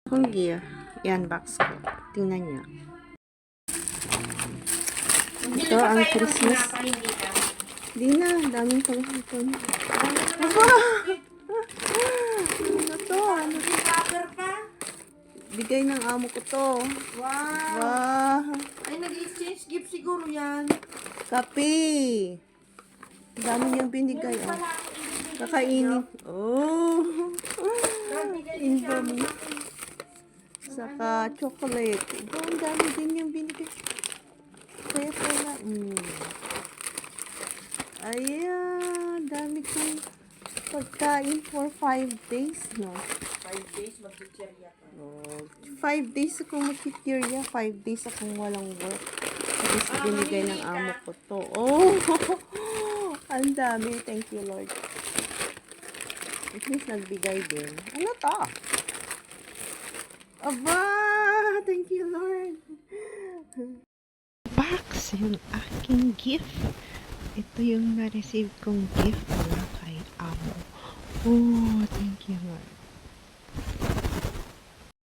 Kung gear. Yan, box ko. Tingnan niyo. Ito ang Christmas. Di na, daming panghaton. Aba! Ano to? Ano to? Bigay ng amo ko to. Wow! Wow! Ay, nag-exchange gift siguro yan. Kape! Dami niyang binigay, oh. Kakainin. Oh! Indomie. Saka chocolate. Ito, ang dami din yung binigay. Kaya pala, ayan, dami kong pagkain for 5 days, no? 5 days, mag-chicherya ka. Oh, 5 days akong magkikirya, 5 days akong walang work. Tapos binigay ng amo ko to. Oh! Ang dami. Thank you, Lord. At least nagbigay din. Ano to? Aba! Thank you, Lord. Box, yung aking gift. Ito yung na-receive kong gift mula kay amo. Oh, thank you, Lord.